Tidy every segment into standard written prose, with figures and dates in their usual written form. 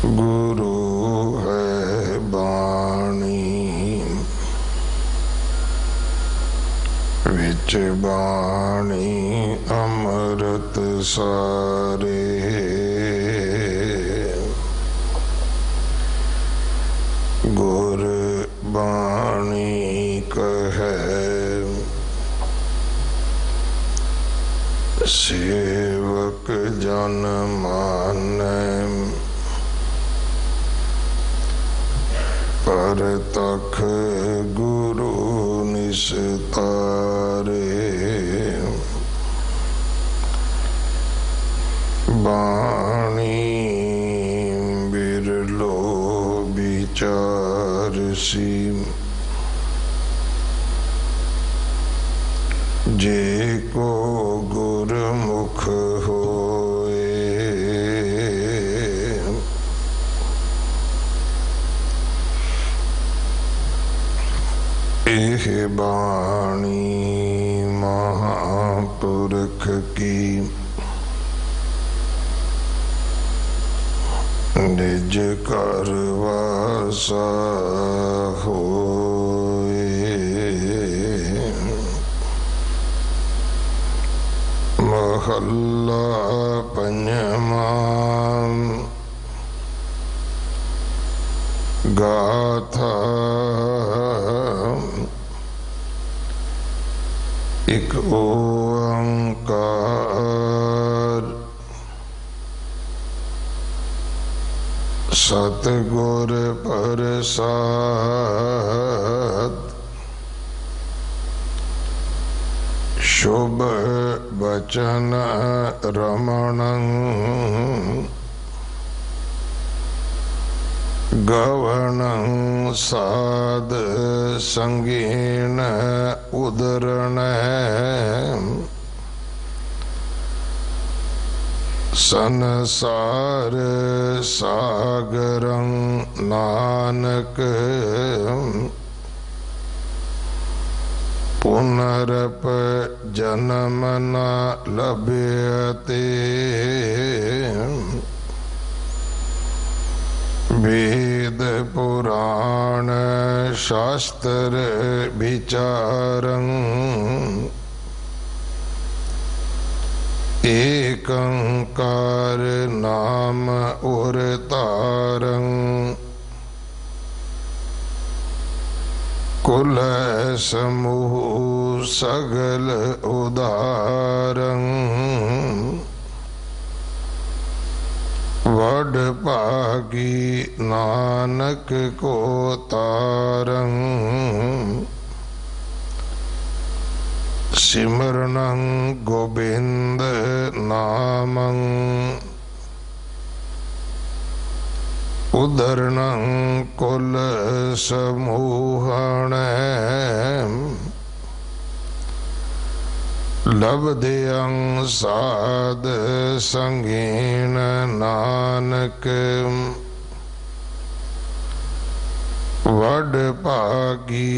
गुरु है बाणी विच बाणी अमृत सारे। गुर बाणी कहे सेवक जन मानै, परतख गुरु निस्तारे। बाणी बिरलो विचारसी, जे को गुरमुख होए। एह बाणी महापुरख की, निज कर वासा होए। महला पंचमा गाथा, एक ओंकार सतगुर प्रसाद। शुभ बचन रमणं, गवनं साध संगीन उदरण। संसार सागरं नानक, पुनरप जन्म न लभ्यते। वेद पुराण शास्त्र विचारं, एकंकार नाम उरतारं। कुल समूह सगल उदारं, वड पागी नानक को तारं। सिमरनं गोविंद नामं, उदरणं कुल समूहण। लब्धयं साध संगीन नानक, वड पागी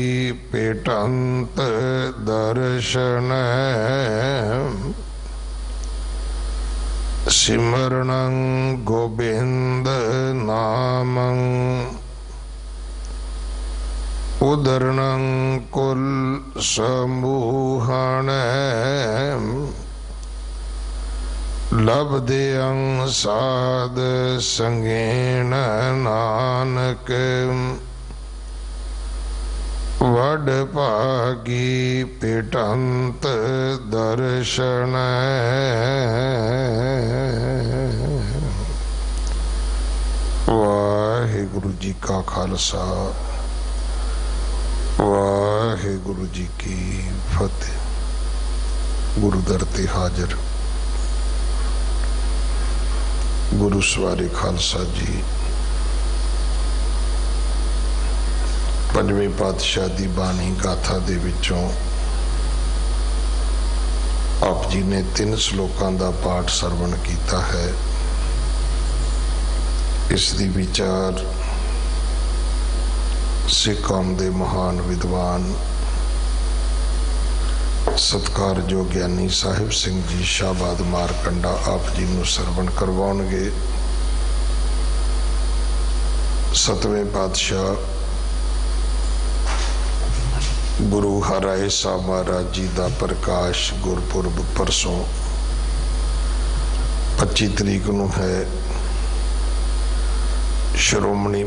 पेटंत दर्शन। सिमरनं गोविंद नामं, उदरणं कुल समूहण। लब्धयं साध संगीन नानक, वड पागी पेटंत दर्शन। वाहिगुरु जी का खालसा, वाहिगुरु जी की फतेह। गुरु दर ते हाजर गुरु सवारे खालसा जी, पंजवीं पातशाह दी बाणी गाथा दे विचों आप जी ने 3 श्लोकां दा पाठ सरवण कीता है। इस दी विचार सिख कौम दे महान विद्वान सत्कारयोग ज्ञानी साहिब सिंह जी शाहबाद मारकंडा आप जी नूं सरवण करवाउणगे। सतवें पातशाह गुरु हराए साहब महाराज जी का प्रकाश गुरपुरब परसों 25 तरीक नूं है। श्रोमणी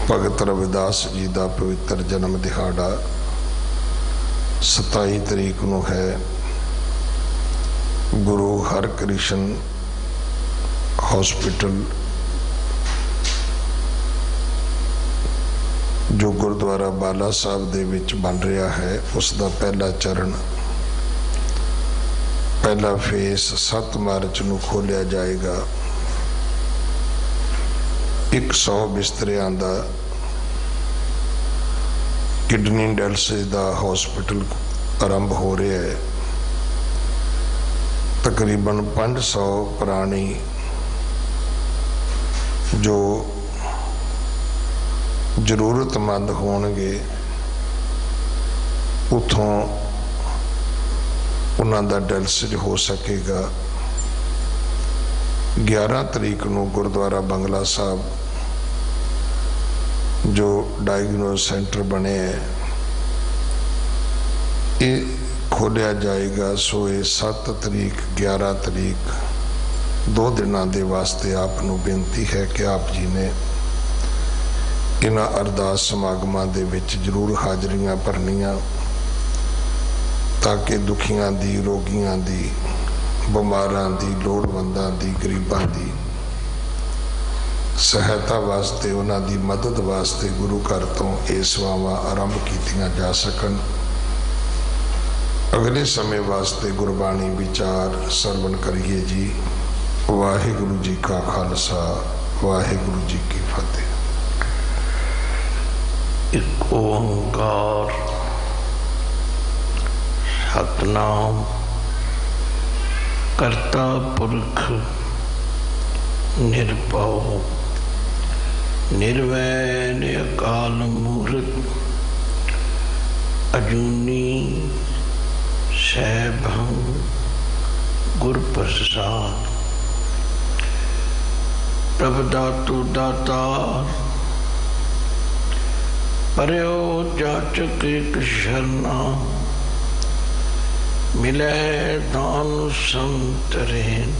भगत रविदास जी का पवित्र जन्म दिहाड़ा 27 तरीक नूं है। गुरु हरकृष्ण हॉस्पिटल जो गुरुद्वारा बाला साहब दे विच बन रहा है उसका पहला चरण पहला फेस 7 मार्च नूं खोलिया जाएगा। 100 बिस्तरियां दा किडनी डायलिसिस दा हॉस्पिटल आरंभ हो रहा है। तकरीबन 500 प्राणी जो जरूरतमंद होणगे उतों उन्हां दा डायलिसिस हो सकेगा। 11 तरीक नूं गुरुद्वारा बंगला साहब जो डायग्नोस सेंटर बने है ये खोलिया जाएगा। सो ये 7 तरीक 11 तरीक 2 दिनों के वास्ते आपनों बेनती है कि आप जी ने इन्हां अरदास समागमां दे विच जरूर हाजरियां भरनियां ताकि दुखियां दी, रोगियां दी, बीमारां दी, लोड़वंदां दी, गरीबां दी सहायता वास्ते उन्हां दी मदद वास्ते गुरु घर तो ये सेवावां आरंभ कीतियां जा सकन। अगले समय वास्ते गुरबाणी विचार सरवण करिए जी। वाहिगुरु जी का खालसा वाहिगुरु जी की फतेह। एक ओंकार सतनाम करता पुरख निर्भव निर्वैर अकाल मूर्त अजूनी सैभं गुर प्रसाद। प्रभ दातु दातार पर्यो जाचक एक शरणा मिले दान संतरेन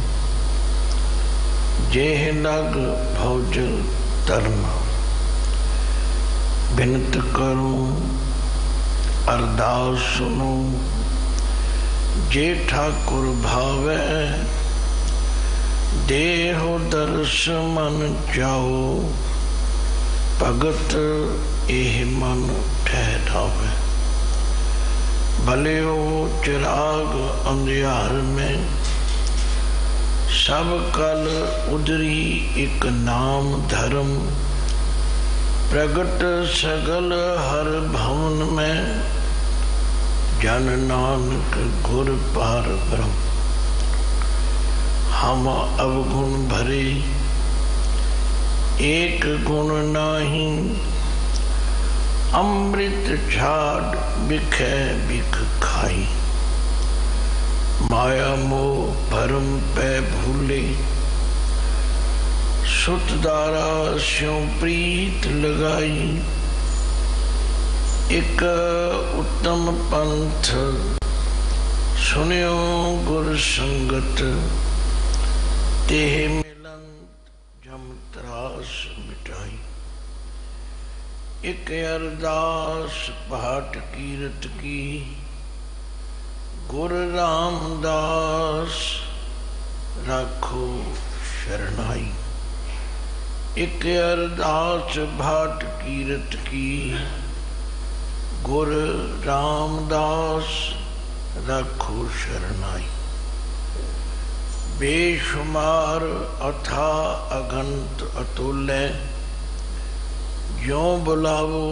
जेह लग भौजल तरना। बिनत करूं अरदास सुनो जे ठाकुर भावे देहो दर्श मन जाओ भगत एह मन ठहरावे। भले हो चिराग अंधियार में सब कल उदरी एक नाम धर्म प्रगट सगल हर भवन में जन नानक गुर पार ब्रह्म। हम अवगुण भरे एक गुण नाही अमृत छाड़ बिखे बिख खाई। माया मोह भरम पै भूले सुतदारा स्यों प्रीत लगाई। एक उत्तम पंथ सुनियो गुर संगत तेह मिलन जम त्रास मिटाई। एक अरदास पाठ कीरत की गुर रामदास राखो शरणाई। एक अरदास भाट कीरत की गुर रामदास राखो शरणाई। बेशुमार अथा अगंत अतुल्य ज्यों बुलावो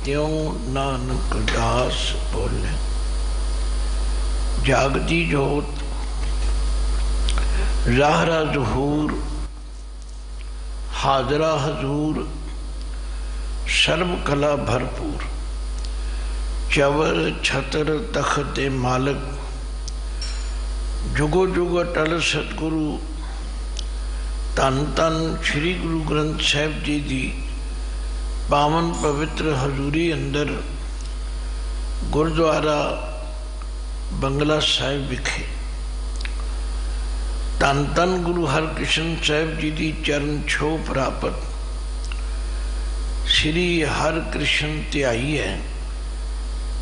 त्यों नानक दास बोले। जागती जोत ज़ाहरा ज़हूर हाजरा हजूर सर्व कला भरपूर चवर छतर तख्त मालक जुगो जुग अटल सतगुरु धन धन श्री गुरु ग्रंथ साहिब जी की पावन पवित्र हजूरी अंदर गुरुद्वारा बंगला साहिब विखे धन धन गुरु हरकृष्ण साहिब जी की चरण छो प्राप्त श्री हरकृष्ण ध्याई है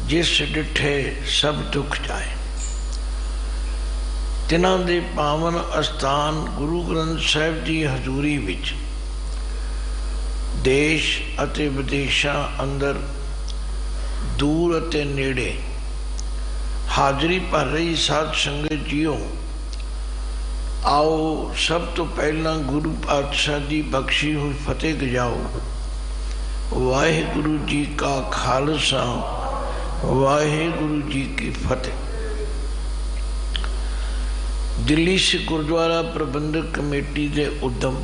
जिस डिठे सब दुख जाए। तिन्हां दे पावन अस्थान गुरु ग्रंथ साहिब जी हजूरी विच देश अते विदेशां अंदर दूर अते नेड़े हाजरी भर रही साध संगत जीओ, आओ सब तो पहला गुरु पातशाह की बख्शी हुई फतेह गजाओ। वाहिगुरु जी का खालसा वाहिगुरु जी की फतेह। दिल्ली सिख गुरुद्वारा प्रबंधक कमेटी के उद्यम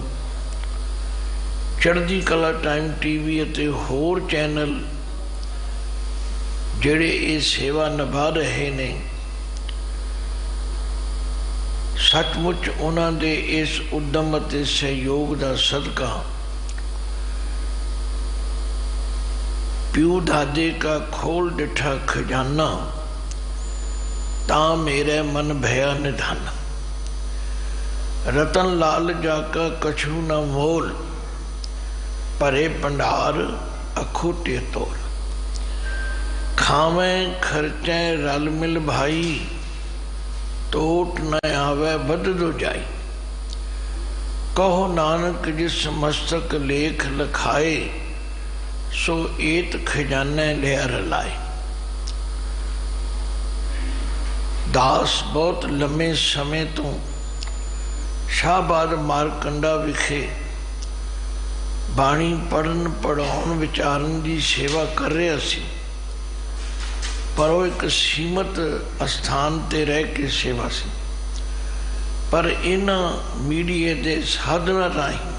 चढ़दी कला टाइम टीवी अते होर चैनल जिहड़े ये सेवा निभा रहे ने, सचमुच उन्हां दे इस उद्यम अते सहयोग का सदका प्यू दादे का खोल डिठा खजाना ता मेरे मन भया निधान। रतन लाल जाका कछु न मोल परे भंडार अखोटे तोल। खावें खर्चे रल मिल भाई टोट न आवे बद दो जाई। कहो नानक जिस मस्तक लेख लखाए सो एत खजाने लिया रलाए। दास बहुत लंबे समय तो शाहबाद मारकंडा विखे बाणी पढ़न पढ़ाउण विचारन की सेवा कर रहा सी, पर वो एक सीमित स्थान ते रह के सेवा सी। पर इन्हां मीडिया के साधना राही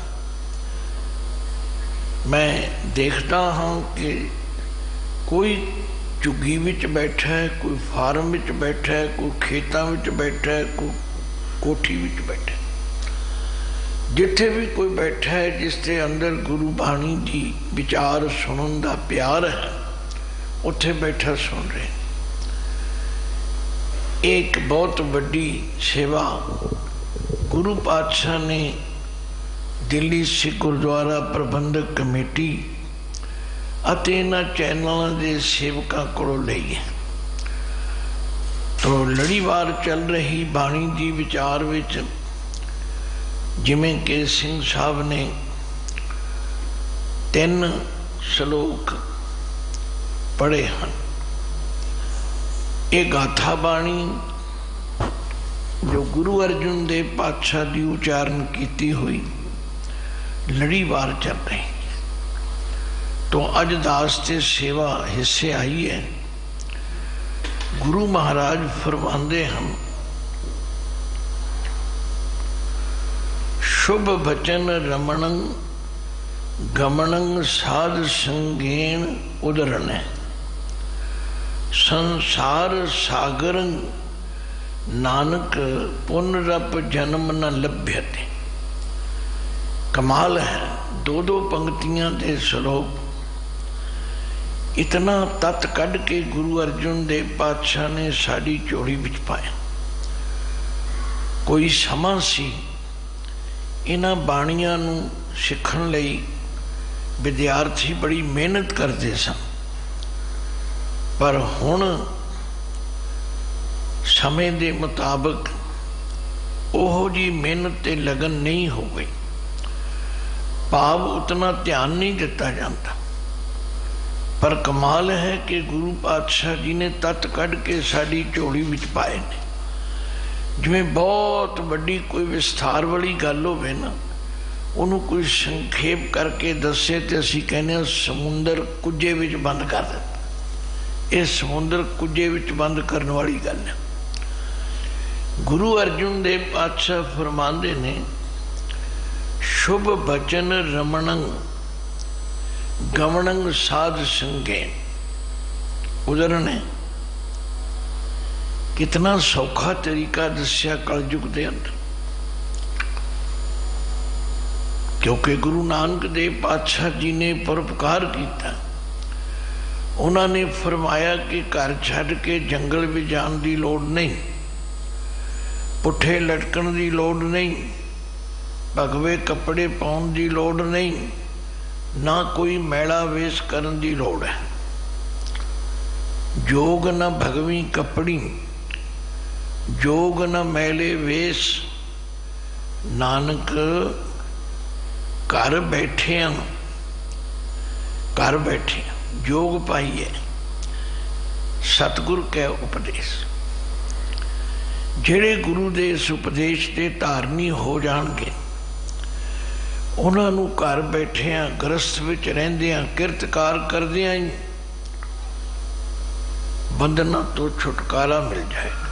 मैं देखता हाँ कि कोई झुग्गी विच बैठा है, कोई फार्म विच बैठा है, कोई खेतों विच बैठा है, कोई कोठी विच बैठा है। जिथे भी कोई बैठा है जिसके अंदर गुरु बाणी जी विचार सुनने का प्यार है, उत्थे बैठा सुन रहे। एक बहुत बड़ी सेवा गुरु पातशाह ने दिल्ली सिख गुरुद्वारा प्रबंधक कमेटी अते इन्हां चैनलों के सेवकों को लई है। तो लड़ीवार चल रही बाणी जी विचार विच जिमें के सिंह साहब ने 3 श्लोक पढ़े हैं। ये गाथा बाणी जो गुरु अर्जुन देव पातशाह की उच्चारण की हुई लड़ीवार चल रही। तो अज दास ते सेवा हिस्से आई है। गुरु महाराज फरमांदे हम, शुभ बचन रमणं गमणं साध संगेन उदरण। संसार सागर नानक पुनरप जन्म न लभ्यते। कमाल है, 2 पंक्तियां दे श्लोक इतना तत् कढ़ के गुरु अर्जुन देव पातशाह ने साड़ी चोड़ी विच पाया। कोई समा सी इन्हां बाणियां नूं सिखण लई विद्यार्थी बड़ी मेहनत करते सन, पर हुण समय के मुताबिक ओहो जी मेहनत ते लगन नहीं हो गई। भाव उतना ध्यान नहीं दिता जाता। पर कमाल है कि गुरु पातशाह जी ने तत् कढ़ के साड़ी झोली विच पाए ने। जिवें बहुत वड्डी कोई विस्तार वाली गल होवे ना, उन्होंने कोई संखेप करके दसे तो असीं कहने समुंदर कुजे विच बंद कर दिता। ये समुंदर कुजे विच बंद करने वाली गल है। गुरु अर्जुन देव पातशाह फरमांदे ने, शुभ बचन रमणं गमणं साध संगेन उदरण है। कितना सौखा तरीका दस्या कलयुग के अंदर। क्योंकि गुरु नानक देव पातशाह जी ने परोपकार किया। उन्होंने फरमाया कि घर छड्ड के जंगल में जाने की लोड़ नहीं, पुठे लटकण की लोड़ नहीं, भगवे कपड़े पाउण की लोड़ नहीं, ना कोई मैला वेश करन की लोड़ है। जोग न भगवी कपड़ी, जोग न मैले वेश, नानक घर बैठे घर बैठे जोग पाइए सतगुर कै उपदेश। जेड़े गुरु दे इस उपदेश के धारनी हो जाणगे, उन्होंने घर बैठे गृहस्थ विच रहिंदियां किरतकार करदियां ही बंधना तो छुटकारा मिल जाएगा,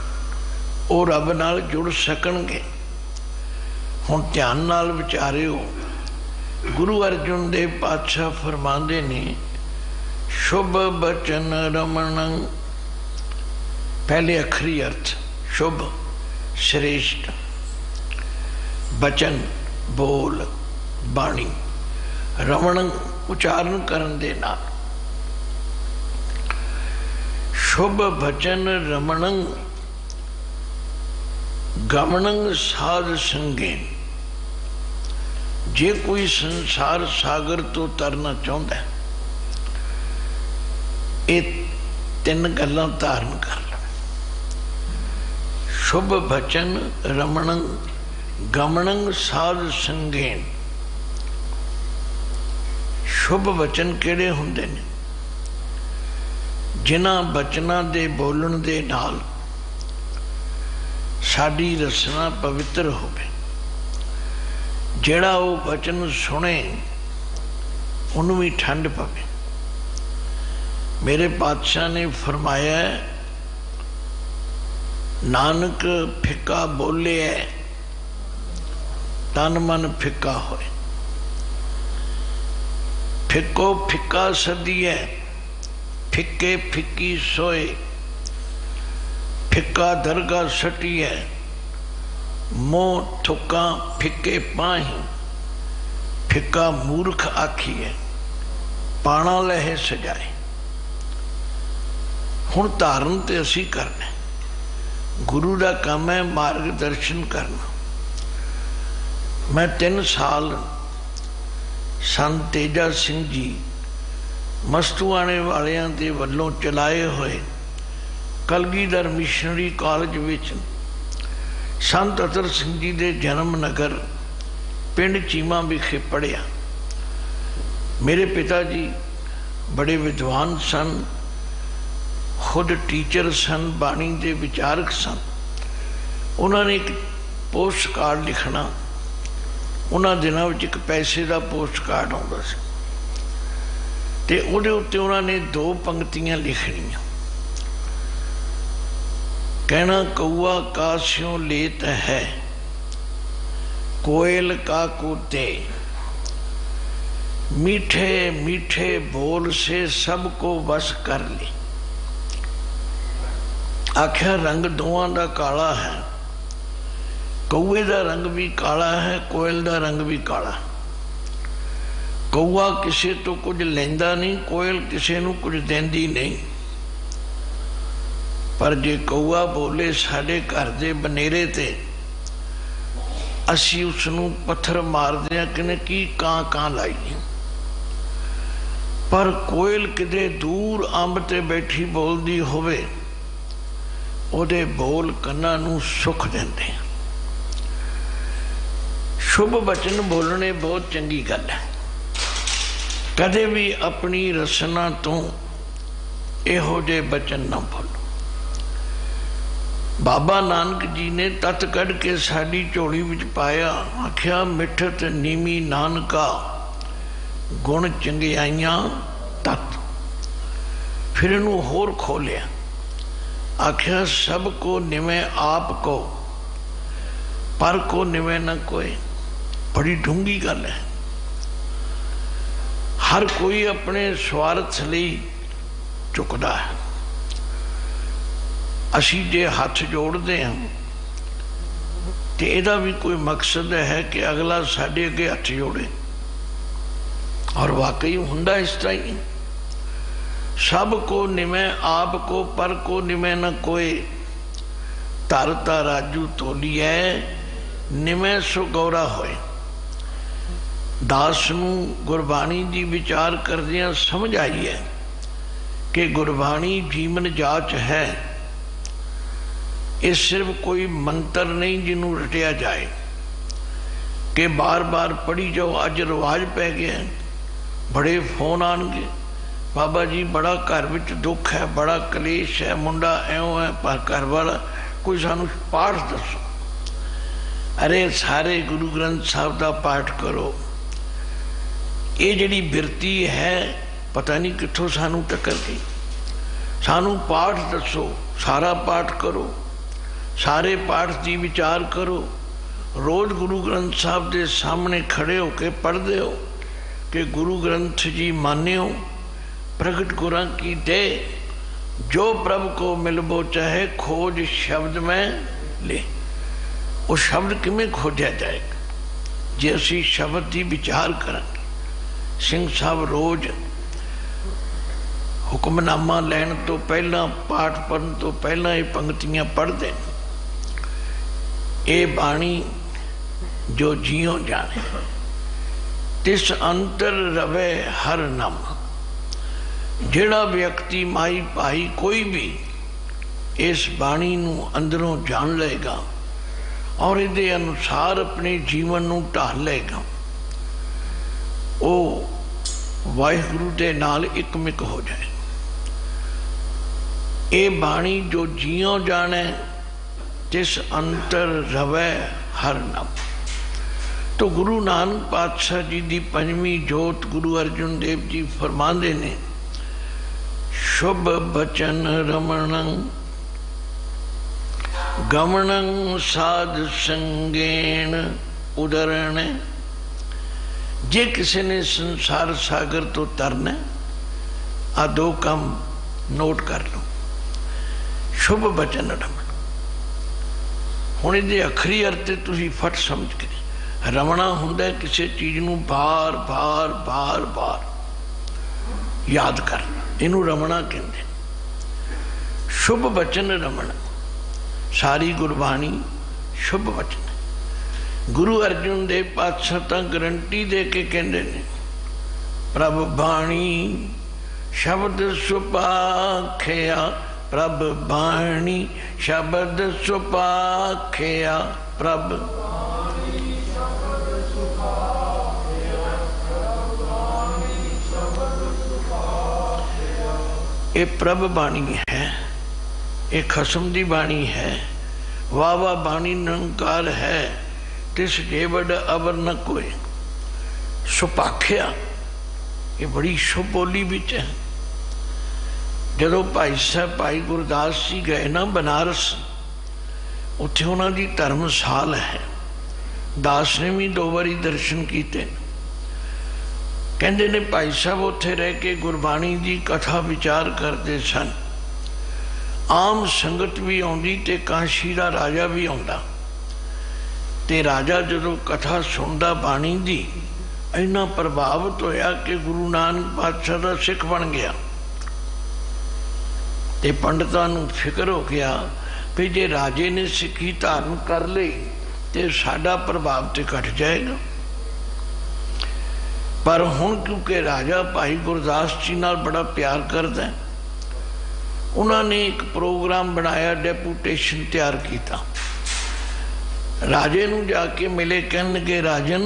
वो रब नाल जुड़ सकणगे। हुण ध्यान नाल विचारियो, गुरु अर्जुन देव पातशाह फरमांदे ने, शुभ बचन रमण, पहले अखरी अर्थ शुभ श्रेष्ठ, बचन बोल बाणी, रमण उचारण करन दे नाल। शुभ बचन रमण गमन साध संगेन। जे कोई संसार सागर तो तरना चाहता है, ये तीन गल्लां धारण कर लो। शुभ बचन रमण गमन साध संगेन। शुभ बचन किहड़े हुंदे ने? जिन्हां बचनां दे बोलण दे नाल साडी रसना पवित्र होवे। जेड़ा वो बचन सुने उन्होंने भी ठंड पवे। मेरे पातशाह ने फरमाया, नानक फिक्का बोले है तन मन फिक्का होए। फिक्को फिक्का सदिए, फिक्के फिक्की सोए। फिक्का दरगाह सटिए, मोह थुक्का फिक्के पाही। फिक्का मूर्ख आखिए, पाना लहे सजाए। हुण धारण ते असी करना, गुरु का काम है मार्गदर्शन करना। मैं 3 साल संत तेजा सिंह जी मस्तूआणे वालियां दे वल्लों चलाए हुए कलगीधर मिशनरी कॉलेज विच संत अतर सिंह जी के जन्म नगर पिंड चीमा विखे पढ़िया। मेरे पिता जी बड़े विद्वान सन, खुद टीचर सन, बाणी के विचारक सन। उन्होंने एक पोस्ट कार्ड लिखना, उन्होंने दिनों में एक पैसे का पोस्ट कार्ड आता से, ते उहदे उत्ते उन्होंने 2 पंक्तियां लिखनियां। कहना, कौआ कास्यों लेत है, कोयल का कूते। मीठे मीठे बोल से सबको वश कर ले। आख्या रंग दोवां दा काला है, कौए का रंग भी काला है, कोयल का रंग भी काला। कौआ किसी तो कुछ लैंदा नहीं, कोयल किसी नूं कुछ देंदी नहीं। पर जे कौआ बोले साडे घर दे बनेरे ते, असी उसनूं पत्थर मारदे आ कि की कां कां लाईए। पर कोयल किते दूर अंब ते बैठी बोलदी होवे, ओदे बोल कन्नां नूं सुख देंदे। शुभ बचन बोलने बहुत चंगी गल है। कदे भी अपनी रसना तो इहो जे बचन ना बोलो। बाबा नानक जी ने तत कढ़ के साड़ी झोली विच पाया, आख्या मिठत नीमी नानका गुण चंगियाइयां तत। फिर इनू होर खोलिया, आख्या सबको निवे आप को, पर को निवे न कोई। बड़ी ढूंगी गल है। हर कोई अपने स्वार्थ लई झुकदा है। असी जे हाथ जोड़ते हैं तो यदा भी कोई मकसद है कि अगला साडे अगे हथ जोड़े। और वाकई हुंदा इस तरह ही। सब को निमै आप को पर को निमै न कोई, तरता राजू तोलिए निमै सो गौरा होए। दास नूं गुरबाणी दी विचार करदियां समझ आई है कि गुरबाणी जीवन जाच है। ये सिर्फ कोई मंत्र नहीं जिन्हों रटिया जाए कि बार बार पढ़ी जाओ। अज रिवाज पै गया, बड़े फोन आएंगे, बाबा जी बड़ा घर विच दुख है, बड़ा कलेश है, मुंडा एवं है, पर घर वाला कोई सानू पाठ दसो। अरे सारे गुरु ग्रंथ साहब का पाठ करो। ये जिहड़ी बिरती है पता नहीं कित्थों सानू टक्कर गई। सानू पाठ दसो, सारा पाठ करो, सारे पाठ की विचार करो। रोज गुरु ग्रंथ साहब के सामने खड़े होके पढ़ते हो कि गुरु ग्रंथ जी मान्यो प्रगट गुरां की दे, जो प्रभु को मिलबो चाहे खोज शब्द में ले। वो शब्द किमें खोजा जाएगा जे असी शब्द की विचार करांगे। सिंह साहब रोज हुक्मनामा लैन तो पहला, पाठ पढ़न तो पहला ये पंक्तियां पढ़ते हैं। ये बाणी जो जियो जाने, तिस अंतर रवे हर नाम। जिहड़ा व्यक्ति माई भाई कोई भी इस बाणी नूं अंदरों जान लेगा और इहदे अनुसार अपने जीवन नूं ढाल लेगा, वो वाहिगुरु दे नाल इकमिक हो जाए। ये बाणी जो जियो जाने, तिस अंतर रवै हर नाम। तो गुरु नानक पातशाह जी की पंजवीं जोत गुरु अर्जुन देव जी फरमाते ने, शुभ बचन रमणं गमणं साध संगेण उदरण। जे किसी ने संसार सागर तो तरना, आ दो काम नोट कर लो। शुभ बचन रमण, हुण इहदे अखरी अर्थ तुसीं फट समझ के रमना हुंदा किसी चीज़ नूं बार बार बार बार याद करना, इनू रमना कहते। शुभ बचन रमन, सारी गुरबाणी शुभ वचन है। गुरु अर्जुन देव पातशाह तां गारंटी दे के कहते ने, प्रभ बाणी शब्द सुपाख्या, प्रभ बाणी शब्द सुपाख्या, प्रभ ये प्रभ बाणी है, ये खसम दी बाणी है। वाह वाह बाणी निरंकार है, तिस जेवड़ अवर न कोई। सुपाख्या ये बड़ी शुभ बोली बिच है। जदों भाई साहब भाई गुरदास जी गए ना बनारस, उत्थे उन्हां दी धर्मशाल है। दास ने भी 2 बारी दर्शन किए। कहते ने भाई साहब उत्थे रह के गुरबाणी की कथा विचार करते सन। आम संगत भी आउंदी ते काशी का राजा भी आउंदा। ते राजा जदों कथा सुनदा बाणी दी, इन्ना प्रभावित होया कि गुरु नानक पातशाह का सिख बन गया। ते पंडितां नूं फिक्र हो गया भी जे राजे ने सिक्खी धारण कर ली तो साडा प्रभाव तो घट जाएगा। पर हुण क्योंकि राजा भाई गुरदास जी नाल बड़ा प्यार करता है, उन्होंने एक प्रोग्राम बनाया, डेपूटेशन तैयार किया। राजे नूं जाके मिले, कहन लगे राजन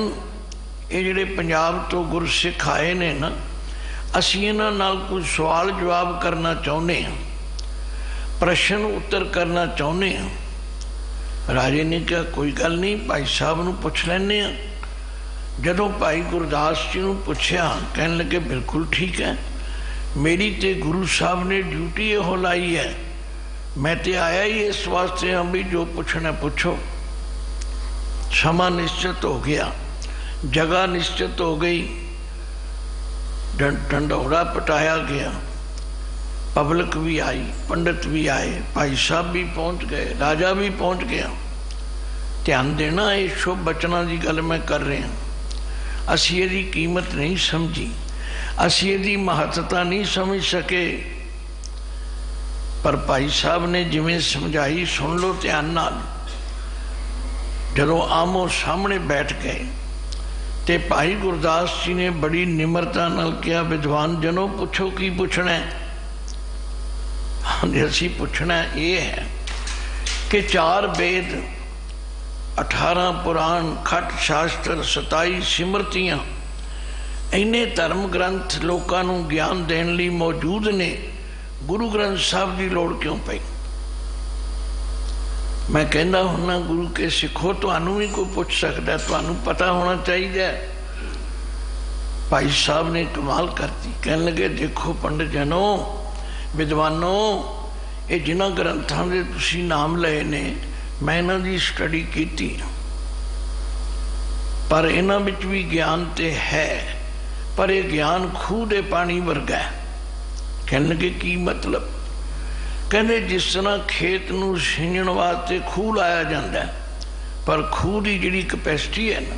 ये जिहड़े पंजाब तो गुरसिख आए ने ना, असीं इन्हां नाल कोई सवाल जवाब करना चाहुंदे हैं, प्रश्न उत्तर करना चाहुंदे हैं। राजे ने कहा कोई गल नहीं, भाई साहब नूं पुछ लैंदे आ। जदों भाई गुरदास जी नूं पुछया, कहन लगे बिल्कुल ठीक है, मेरी ते गुरु साहब ने ड्यूटी यहो लाई है, मैं ते आया ही इस वास्ते हाँ भी जो पुछना पुछो। समा निश्चित हो गया, जगह निश्चित हो गई, ढंढोरा पटाया गया, पब्लिक भी आई, पंडित भी आए, भाई साहब भी पहुंच गए, राजा भी पहुंच गया। ध्यान देना, ये शुभ बचना की गल मैं कर रहा। असी इहदी कीमत नहीं समझी, असी इहदी महत्ता नहीं समझ सके। पर भाई साहब ने जिवें समझाई, सुन लो ध्यान नाल। जदों आमो सामने बैठ गए तो भाई गुरदास जी ने बड़ी निमरता नाल कहा, विद्वान जनों पूछो की पूछना है। असी पूछना ये है कि 4 वेद, 18 पुराण, खट शास्त्र, 27 सिमरतियां, इन्ने धर्म ग्रंथ लोगों को ज्ञान देने लिए मौजूद ने, गुरु ग्रंथ साहब की लोड़ क्यों पई? मैं कहना हुन्ना गुरु के सिखो, तुहानू भी कोई पूछ सकता, तुहानू पता होना चाहिए। भाई साहब ने कमाल करती, कहने लगे देखो पंडित जनों, विद्वानों, ये जिन्होंने ग्रंथों के तुसी नाम लए ने, मैं इन्हां दी स्टडी की, पर इन्हां विच भी ज्ञान तो है, पर यह ज्ञान खूह के पानी वर्गा है। कहने लगे की मतलब? कहते जिस तरह खेत नूं सींचण वास्ते खूह लाया जाता है, पर खूह की जिहड़ी कैपेसिटी है ना,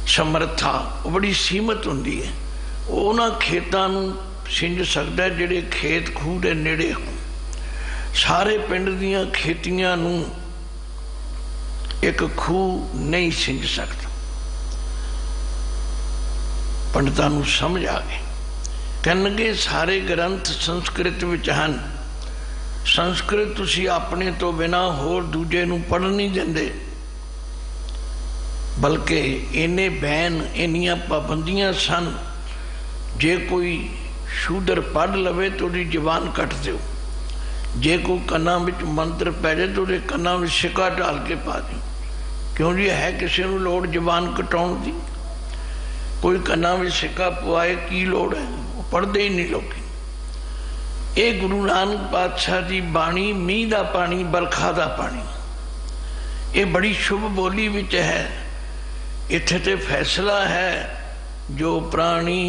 समर्था, वो बड़ी सीमित होंदी है। वो उन्हां खेतां नूं सिंच सकता है जिहड़े खेत खूह के नेड़े होण। सारे पिंड दीयां खेतियां नूं एक खूह नहीं सिंच सकता। पंडितां नूं समझ आ गई। कहण लगे सारे ग्रंथ संस्कृत विच हन, संस्कृत तुसी अपने तो बिना होर दूजे नूं पढ़न नहीं देंदे, बल्कि इन्ने बैन, इन्नियां पाबंदियां सन, जे कोई शूदर पढ़ लवे तो उहदी जबान कट दो, जे कोई कन्ना विच मंत्र पै जाए तो उहदे कन्ना विच सिक्का ढाल के पा दो। क्यों जी, है किसी नूं लोड़ जबान कटाउण दी? कोई कन्ना विच सिक्का पवाए की लोड़ है? वो पढ़दे ही नहीं लोग। ये गुरु नानक पातशाह की बाणी, मीह का पानी, बरखा का पानी, ये बड़ी शुभ बोली विच है। इत्थे ते फैसला है, जो प्राणी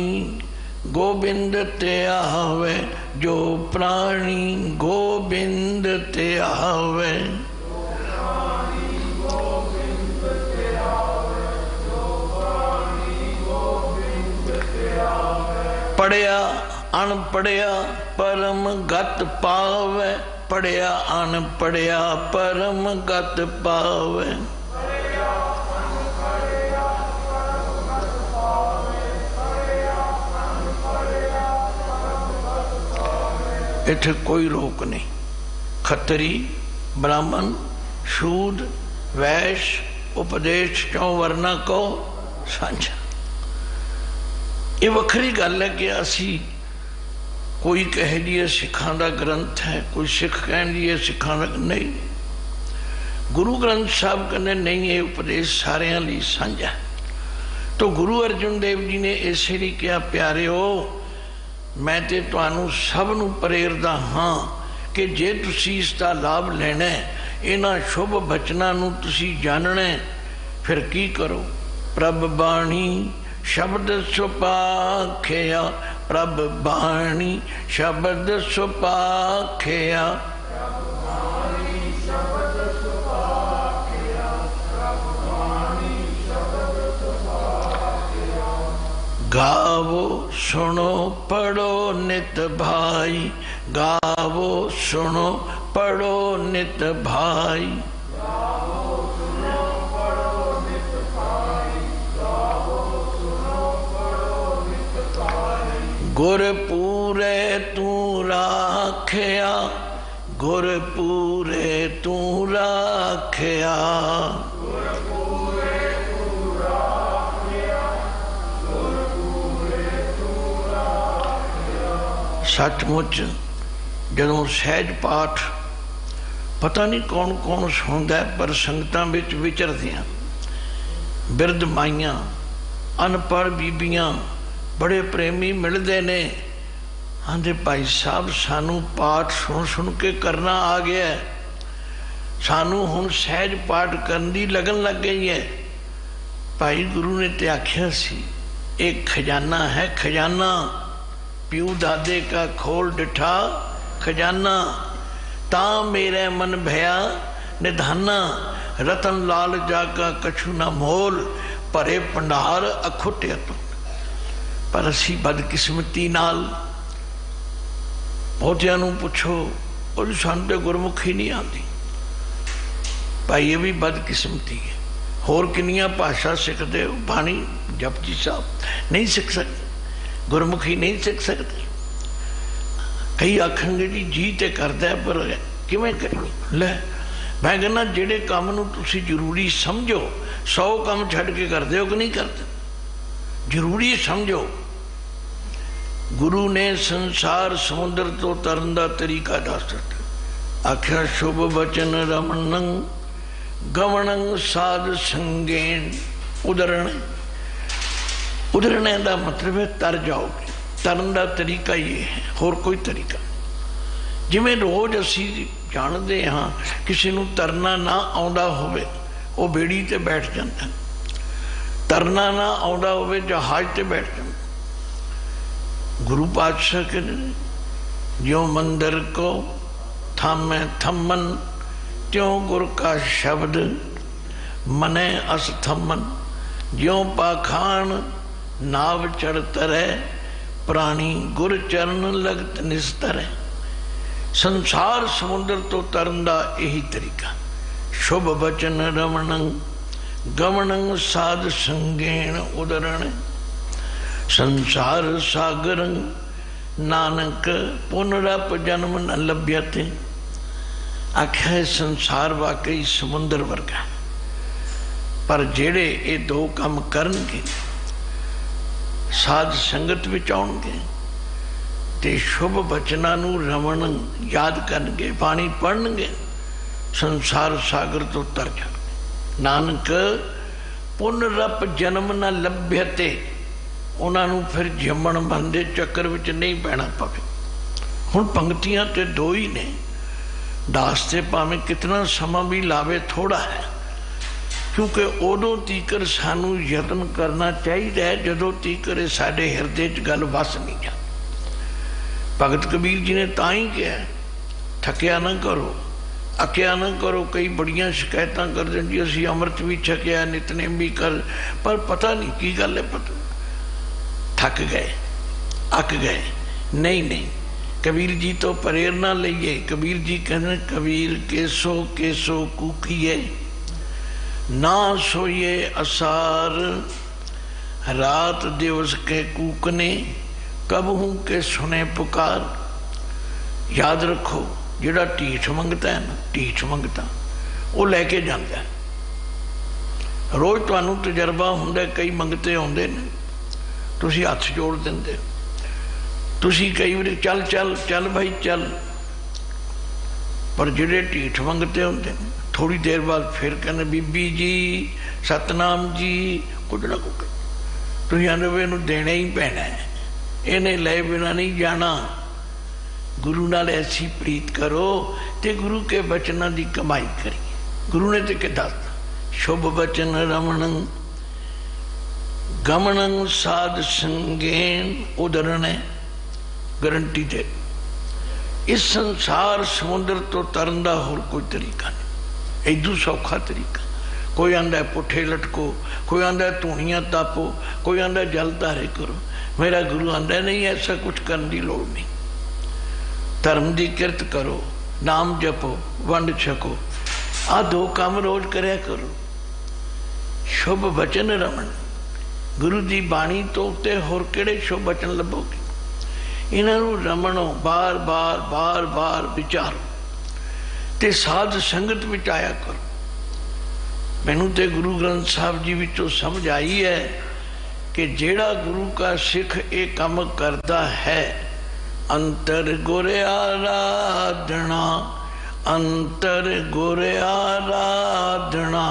गोबिंद ते आवे, जो प्राणी गोबिंद ते आवे, पढ़िया अनपढ़िया परम गत पावे, पढ़िया अनपढ़िया परम गत पावे। इत्थे कोई रोक नहीं। खत्तरी, ब्राह्मण, शूद, वैश्य, उपदेश 4 वर्णा को साझा। ये वखरी गल है कि असी कोई कह दिए सिखां दा ग्रंथ है, कोई सिख कह दिए सिखां दा नहीं। गुरु ग्रंथ साहब कहने नहीं, ये उपदेश सारे लिए साझा। तो गुरु अर्जुन देव जी ने इसे लिए कहा, प्यारिओ मैं तो तुहानू सब नू प्रेरदा हाँ कि जे तुसी इसका लाभ लेना है, इन्हां शुभ बचनां नू तुसी जानना है, फिर की करो? प्रभ बाणी शब्द सुपाख्या, प्रभ बाणी शब्द सुपाख्या, गावो सुनो पढ़ो नित भाई, गावो सुनो पढ़ो नित भाई, गुर पूरे तू राखिया, गुर पूरे तू राखिया, सचमुच जदों सहज पाठ पता नहीं कौन कौन सुनता है, पर संगतां विच विचरदियां बिरध माइयां, अनपढ़ बीबियां, बड़े प्रेमी मिलते ने, आंदे भाई साहब सानू पाठ सुन सुन के करना आ गया है, सानू हुण सहज पाठ करने की लगन लग गई है। भाई गुरु ने तो आख्या सी, एक खजाना है, खजाना प्यू दादे का खोल डिठा खजाना, ता मेरे मन भया निधाना। रतन लाल जागा कछु ना मोल, भरे भंडार अखुटिया तो। पर असी बदकिस्मती नाल बहुतियां नूं पुछो और सानूं ते गुरमुखी नहीं आती। भाई ये भी बदकिस्मती है। होर किन्नियां भाषा सिखते हो, बाणी जपजी साहब नहीं सीख सकते, गुरमुखी नहीं सीख सकते। कई आखणगे जी ते करदा है पर किवें करिए। लै मैं कहना जिहड़े काम नूं तुसीं जरूरी समझो 100 काम छड्ड के करदे हो कि नहीं करते, जरूरी समझो। गुरु ने संसार समुद्र तो तरन दा तरीका दस दिता। आख्या शुभ बचन रमणं गवणं साध संगेन। उधरने का मतलब है तर जाओगे। तरन का तरीका ये है, होर कोई तरीका नहीं। जिमें रोज असी जानते हाँ किसी को तरना ना आउंदा होवे वो बेड़ी ते बैठ जाता, तरना ना आउंदा होवे जहाज ते बैठ जाता। गुरु पातशाह के ज्यों मंदिर को थामे थमन, त्यों गुर का शब्द मने अस थमन। ज्यों पाखान नाव चढ़ तरै, प्राणी गुर चरण लगत निस्तरै। संसार समुद्र तो तरन दा यही तरीका। शुभ बचन रमणं गवणं साध संगेण उदरण। संसार सागरं नानक पुनरप जन्म न लभ्यते। आख्या संसार वाकई समुद्र वर्गा, पर जेड़े ये दो काम करनगे, साध संगत विच आउणगे ते शुभ बचनां नूं रमण याद करनगे, बाणी पढ़नगे, संसार सागर तो तर जाणगे। नानक पुनरप जन्म न लभ्यते। उन्होंने फिर जमन मरण के चक्कर विच नहीं पैना पवे। हुण पंक्तियां ते दो ही ने। दास ते भावें कितना समा भी लावे थोड़ा है, क्योंकि उदों तीकर सानू यतन करना चाहिए जदों तीकर साडे हिरदे च गल वस नहीं जा। भगत कबीर जी ने तां ही कहा थकिया ना करो, अकिया ना करो। कई बड़ियां शिकायत कर दें जी असीं अमृत भी छकिया, नितनेम भी कर, पर पता नहीं की गल है, पता थक गए, अक गए। नहीं नहीं, कबीर जी तो प्रेरणा लईए। कबीर जी कहने कबीर केसो कूखिए, ना सोइए असार, रात दिवस के कूकने, कबहू के सुने पुकार। याद रखो जिहड़ा ढीठ मंगता है ना, ढीठ मंगता वो लैके जाता है। रोज तुहानू तजर्बा हुंदा, कई मंगते आउंदे ने, तुसीं हथ जोड़ देंदे, तुसीं कई बार चल चल चल भाई चल, पर जिहड़े ढीठ मंगते होंदे थोड़ी देर बाद फिर कहने बीबी जी सतनाम जी कुछ ना कुछ। तुसीं आंदे वे इहनूं देना ही पैना है, इहने ले बिना नहीं जाना। गुरु नाल ऐसी प्रीत करो ते गुरु के बचना की कमाई करिए। गुरु ने तो क्या दसता, शुभ बचन रमणं गमणं साध संगेन उदरण। गारंटी दे इस संसार समुद्र तो तरन का होर कोई तरीका नहीं, इदू सौखा तरीका। कोई आंदा है पुठे लटको, कोई आंदा है धूणियां तापो, कोई आंदा है जल धारे करो। मेरा गुरु आंदा नहीं ऐसा कुछ करने की लोड़ नहीं। धर्म की किरत करो, नाम जपो, वंड छको, आ दो काम रोज करया करो। शुभ बचन रमण, गुरु की बाणी तो उत्ते होर किहड़े शुभ बचन लभोगे। इन्हों रमणो बार बार बार बार विचारो ते साध संगत विच आया करो। मैनू तो गुरु ग्रंथ साहब जी विचों समझ आई है कि जेड़ा गुरु का सिख ये काम करता है, अंतर गुर आराधना, अंतर गुर आराधना।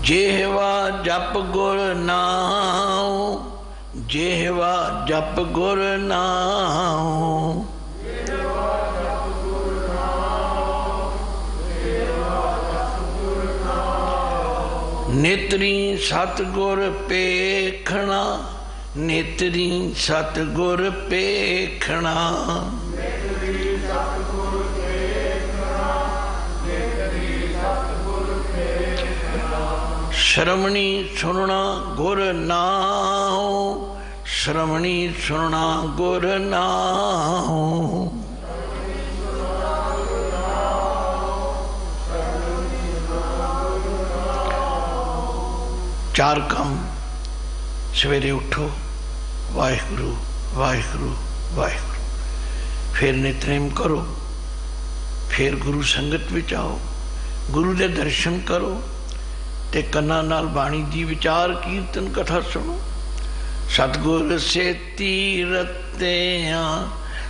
जेहवा जप गुर नाम, जेहवा जप गुर नाम। नेत्री सतगुर पेखना, नेतरी सतगुर पेखना। श्रवणी सुनना गुर नाम, श्रवणी सुनना गुर नाम। चार काम, सवेरे उठो वाहिगुरु वाहिगुरु वाहिगुरु, फिर नितनेम करो, फिर गुरु संगत विच आओ, गुरु दे दर्शन करो ते कन्ना नाल बाणी दी विचार कीर्तन कथा सुनो। सतगुर से तीरते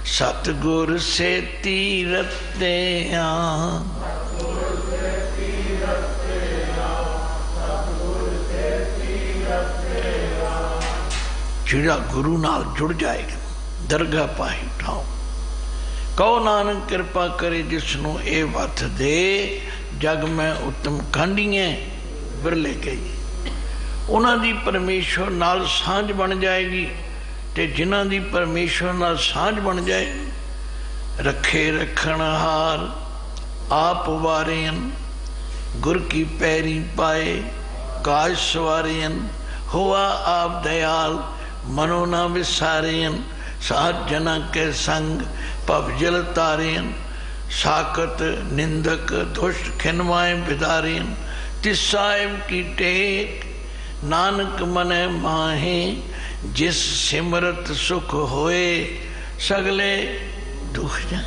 सतगुर से तीरते जिहड़ा गुरु नाल जुड़ जाएगा दरगाह पाही उठाओ। कहो नानक कृपा करे जिसनों ए वथ दे, जग में उत्तम खांडियां बिरले गई। उन्हां दी परमेश्वर नाल सांझ बन जाएगी ते जिन्हां दी परमेश्वर नाल सांझ बन जाएगी, रखे रखणहार आप वारेन, गुर की पैरी पाए काज सवारेन। हुआ आप दयाल मनो ना विसारेन, सात जना के संग पवजल तारेन। साकत निंदक दुष्ट खिनवाए बिदारेन, तिस साहिब की टेक नानक मने माहे। जिस सिमरत सुख होए सगले दुख जा।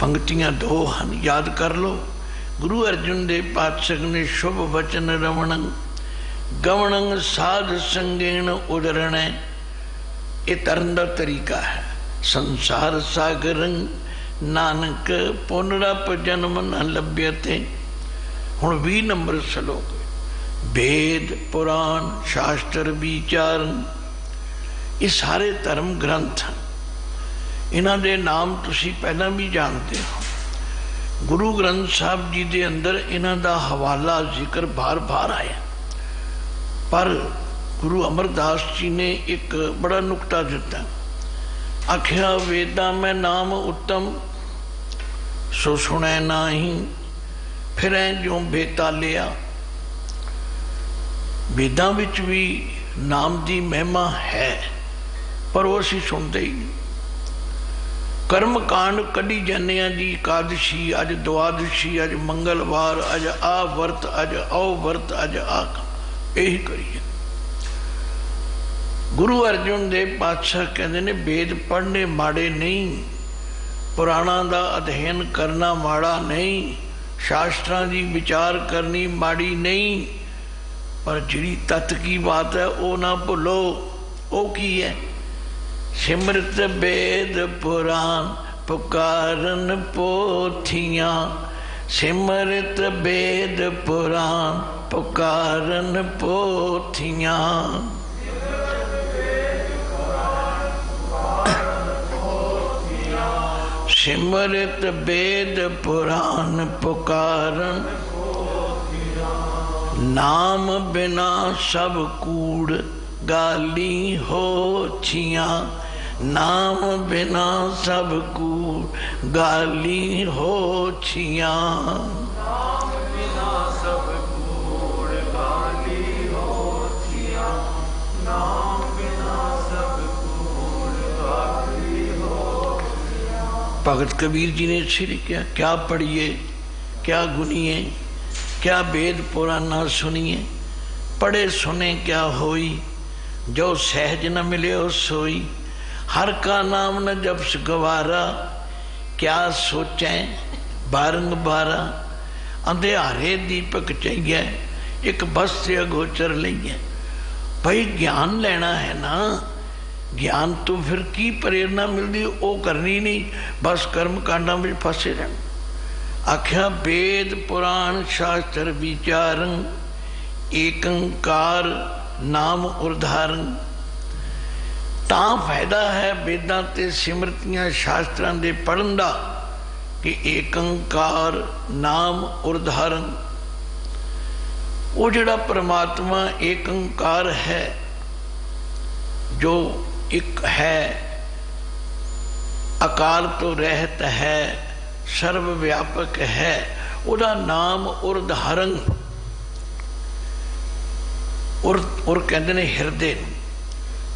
पंक्तियां दो हन, याद कर लो। गुरु अर्जुन देव पातशाह ने शुभ वचन रवण गवण साध संगेण उदरण, ये तरन का तरीका है। संसार सागर नानक पुनरप जन्म न लभ्यते। हुण 20 नंबर श्लोक। वेद पुराण शास्त्र विचार, ये सारे धर्म ग्रंथ हैं। इन्हां दे नाम तुसी पहला भी जानते हो। गुरु ग्रंथ साहब जी दे अंदर इन्हां दा हवाला जिक्र बार बार आया, पर गुरु अमरदास जी ने एक बड़ा नुकता दिता। आख्या वेदा में नाम उत्तम, सो सुनै नाही फिर जो बेतालिया। वेदां विच भी नाम की महिमा है, पर वो असीं सुनते ही नहीं। कर्म कांड कढ़ी जाने जी, एकादशी अज द्वादशी अज मंगलवार अज आ वर्त अज औ वर्त अज आ, यही करिए। गुरु अर्जुन देव पातशाह कहते ने वेद पढ़ने माड़े नहीं, पुराणा का अध्ययन करना माड़ा नहीं, शास्त्रां की विचार करनी माड़ी नहीं, पर जिहड़ी तत्त की बात है वो ना भुलो। वो की है? सिमरत वेद पुराण पुकारन पोथियां, सिमरत वेद पुराण पुकारन पोथियां। सिमरत वेद पुराण पुकारन, नाम बिना सब कूड़ गाली हो छियां, नाम बिना सब कूड़ गाली हो छियां। भगत कबीर जी ने इससे लिखा, क्या पढ़िए क्या गुनिए, क्या वेद पुराना सुनिए, पढ़े सुने क्या होई, जो सहज न मिले हो सोई, हर का नाम न जप्स गवारा, क्या सोचें बारंबारा। अंधेरे दीपक चाहिए एक बस से अगोचर लईए। भाई ज्ञान लेना है ना, ज्ञान तो फिर की प्रेरणा मिलती वो करनी नहीं, बस कर्म कांडा में फसे रहना। आख्या वेद पुराण शास्त्र विचारन, एकंकार नाम उदाहरण। ता फायदा है वेदां ते सिमरतियां शास्त्रां दे पढ़न दा कि एकंकार नाम उदाहरण। वो जिहड़ा परमात्मा एकंकार है जो एक है, अकाल तो रहत है, सर्व व्यापक है, उदा नाम उर्धारण। उर कहते ने हिरदे।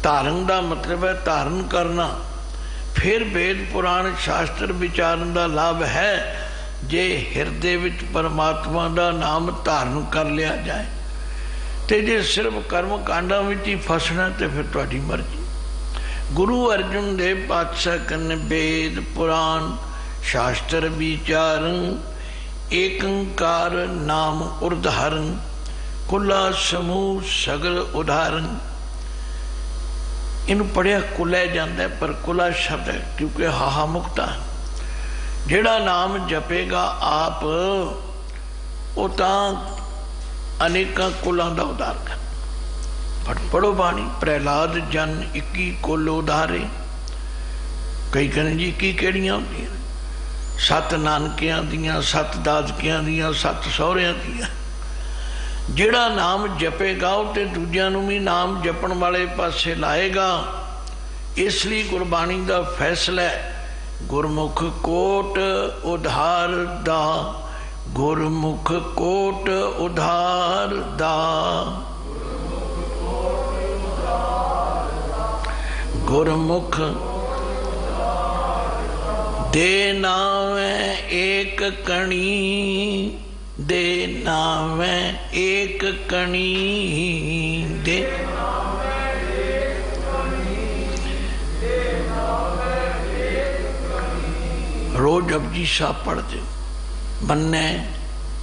धारण का मतलब है धारण करना। फिर वेद पुराण शास्त्र विचारन का लाभ है जे हिरदे विच परमात्मा का नाम धारण कर लिया जाए। तो जे सिर्फ कर्म कांडा में ही फसना तो फिर तुहाडी मर्जी। गुरु अर्जुन देव पातशाह कन्ने वेद पुराण शास्त्र विचारन, एकंकार नाम उदाहरण, कुला समूह सगल उदाहरण। इनू पढ़िया कुलै जाता है, पर कुला शब्द है क्योंकि हाहा मुक्ता। जिहड़ा नाम जपेगा आप वो अनेकों कुलों का उद्धार कर। पर पढ़ो बाणी, प्रहलाद जन 21 कुल उधारे। कई कहने जी 21 केड़ियां होंदियां? 7 नानकियां दियां, 7 दादकियां दियां, 7 सहुरियां दियां। जिहड़ा नाम जपेगा तो दूजियां नूं भी नाम जपण वाले पासे लाएगा। इसलिए गुरबाणी का फैसला है, गुरमुख कोट उधार दा, गुरमुख कोट उधार दा, गुरमुख दे नावे एक कणी, दे नावे एक कणी, दे रोज जपजी साहब पढ़ते मन्ने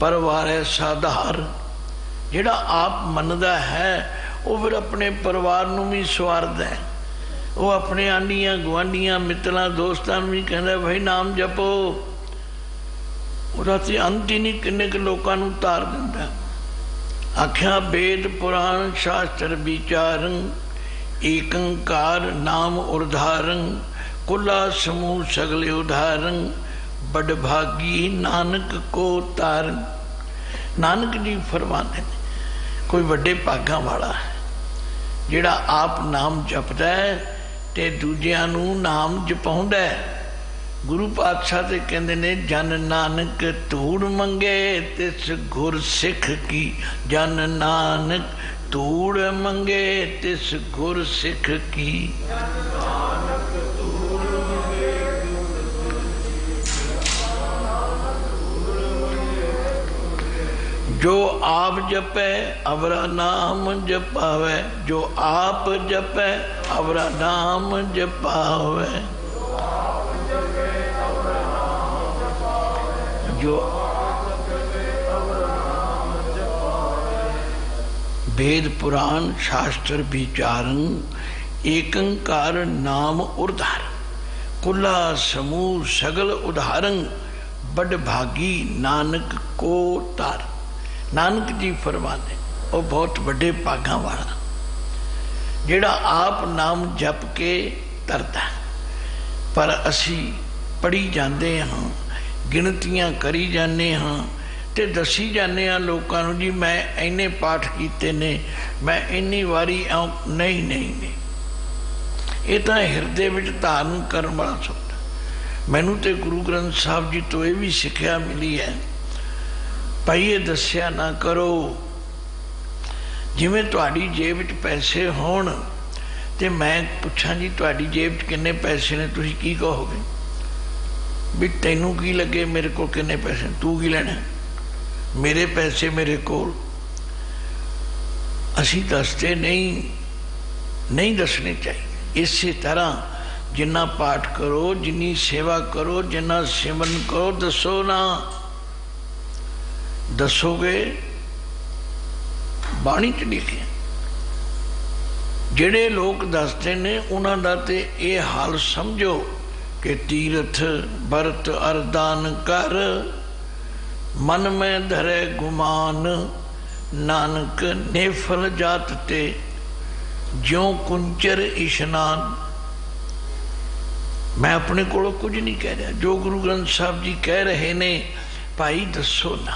परवारे साधार। जिहड़ा आप मनदा है वो फिर अपने परिवार नूं भी सवारदा है। वो अपने आंढियां गुआंढियां मित्रां दोस्तां भी कहंदा भाई नाम जपो। ਉਹਦਾ ਤੇ अंत ही नहीं किन्ने के लोगों को तार दिंदा। आख्या वेद पुराण शास्त्र विचारन, एकंकार नाम उदाहरण, कुला समूह सगले उदाहरण, बड़ भागी नानक को तारन। नानक जी फरमाते हैं कोई बड़े भागां वाला है जिहड़ा आप नाम जपदा है ते दूजियां नूं नाम जपाउंदा है। गुरु पातशाह ते कहंदे ने जन नानक धूड़ मंगे तिस गुर सिख की, जन नानक धूड़ मंगे तिस गुर सिख की। जो आप जपे अवरा नाम जपावे, जो आप जपे अवरा नाम जपावे, जो वेद पुराण शास्त्र विचारन, एकंकार नाम उदाहरण, कुला समूह सगल उदाहरण, बड़ भागी नानक को तार। नानक जी फरमाते वो बहुत बड़े भागां वाला जिहड़ा आप नाम जप के तरदा। पर असी पढ़ी जाते हाँ, गिणतियां करी जाने हाँ ते दसी जाने हाँ लोगों नूं जी मैं इन्ने पाठ कीते ने, मैं इन्नी वारी आऊँ। नहीं नहीं नहीं, ये तो हिरदे विच धारण करन वाला शब्द। मैनू तो गुरु ग्रंथ साहब जी तो ये भी सिक्ख्या मिली है, भाई ये दस्या ना करो। जिवें तुहाडी जेब च पैसे होण ते मैं पुछां जी तुहाडी जेब च किन्ने पैसे ने, तुसीं की कहोगे? भी तैनू की लगे मेरे को किन्ने पैसे, तू की लेना? मेरे पैसे मेरे कोल। असी दसते नहीं दसने चाहिए। इसी तरह जिन्ना पाठ करो, जिन्नी सेवा करो, जिन्ना सिमरन करो, दसो ना। दसोगे बाणी च लिखे जिहड़े लोग दसते ने उन्हां दा ते ये हाल समझो कि तीरथ बरत अरदान कर, मन में धरे गुमान, नानक नेफल जात ते ज्यों कुंचर इशनान। मैं अपने को कुछ नहीं कह रहा, जो गुरु ग्रंथ साहब जी कह रहे ने भाई दसो ना।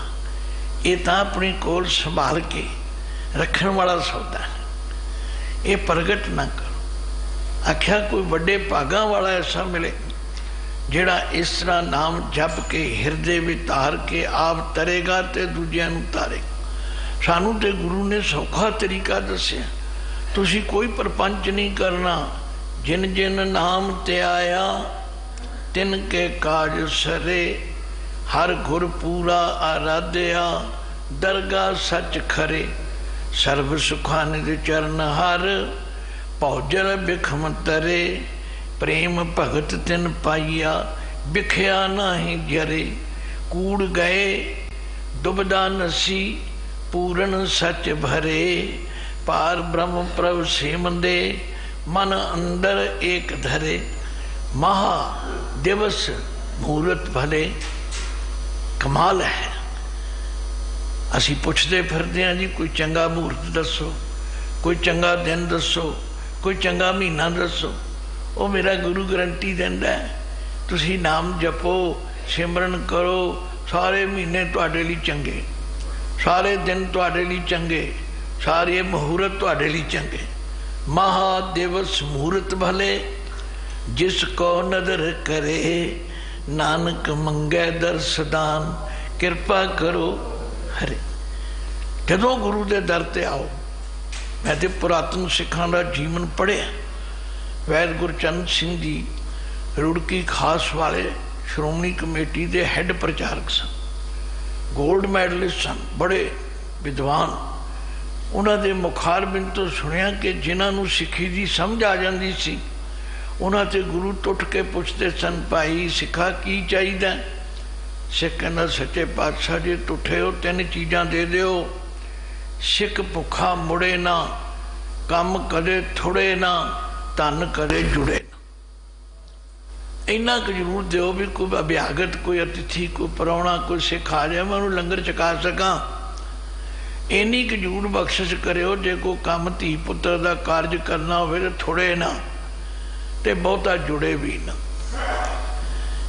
ये तो अपनी कोल संभाल के रखने वाला सौदा है, ये प्रगट ना करो। आख्या कोई बड़े भागां वाला ऐसा मिले जिहड़ा इस तरह नाम जप के हिरदे विच धार के आप तरेगा ते दूजियां नूं तारे। सानू ते गुरु ने सौखा तरीका दस्या, तुसी कोई प्रपंच नहीं करना, जिन जिन नाम ते आया तिन के काज सरे, हर गुर पूरा आराध्या दरगाह सच खरे, सर्व सुखानिध चरण हर भौजल बिखम तरे, प्रेम भगत तिन पाइया बिखया नाही जरे, कूड़ गए दुबदा नसी पूरन सच भरे, पार ब्रह्म प्रभ सेमंदे मन अंदर एक धरे, महा दिवस मुहूर्त भले। कमाल है। असी पुछते फिरते हैं जी कोई चंगा मुहूर्त दसो, कोई चंगा दिन दसो, कोई चंगा महीना दसो। वो मेरा गुरु गारंटी देंदा है, तुसी नाम जपो सिमरन करो, सारे महीने तुहाडे लई चंगे, सारे दिन तुहाडे लई चंगे, सारे मुहूर्त तुहाडे लई चंगे। महादिवस मुहूर्त भले जिसको नदर करे, नानक मंगे दर्शदान कृपा करो हरे। जदों गुरु के दर ते आओ, मैं तो पुरातन सिखां दा जीवन पढ़िया। वैद गुरचंद सिंह जी रुड़की खास वाले श्रोमणी कमेटी के हैड प्रचारक सन, गोल्ड मैडलिस्ट सन, बड़े विद्वान। उन्होंने मुखारबिंद तो सुनिया कि जिन्होंने सिक्खी की समझ आ जाती सी, उन्होंने गुरु टुट के पूछते सन, भाई सिखा की चाहिए? सिख कहना, सच्चे पातशाह जी टुटे हो 3 चीज़ां दे दिओ, सिख भुखा मुड़े ना, कम कदे थोड़े ना, धन कदे जुड़े ना। इन्ना क जरूर दो भी कोई अभ्यागत, कोई अतिथि, कोई परौना, कोई सिख आ जाए, मैं उन्होंने लंगर चका सका। इन्नी क जरूर बख्शिश करो, जे कोई काम धी पुत्र का कारज करना हो तो थोड़े ना ते बहुता जुड़े भी ना।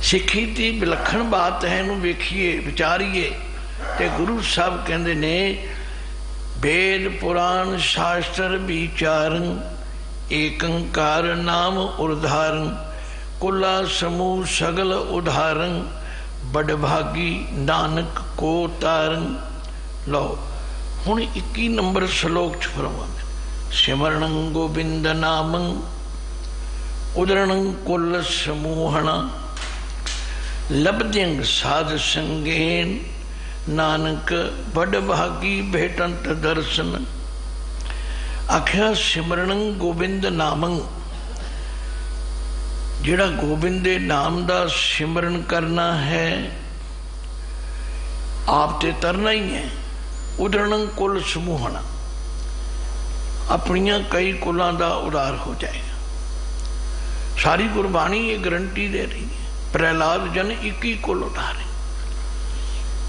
सिक्खी की विलक्षण बात है, इनू वेखिए विचारिए। ते गुरु साहब कहते ने, वेद पुराण शास्त्र विचारन, एकंकार नाम उदाहरण, कुला समूह सगल उदाहरण, बड़भागी नानक को तारन। लो हुण 21 नंबर श्लोक च फरमांदे, सिमरणं गोबिंद नामं उदरणं कुल समूहणा, लब्ध्यंग साध संगेन, नानक बड़भागी भेटंत दर्शन। आख्या सिमरणं गोबिंद नामं, जिहड़ा गोबिंद दे नाम दा सिमरन करना है, आप ते तरना ही है। उदरणं कुल समूहणा, अपनिया कई कुलों का उदार हो जाएगा। सारी गुरबाणी ये गारंटी दे रही है। प्रहलाद जन 21 कुल उतारे,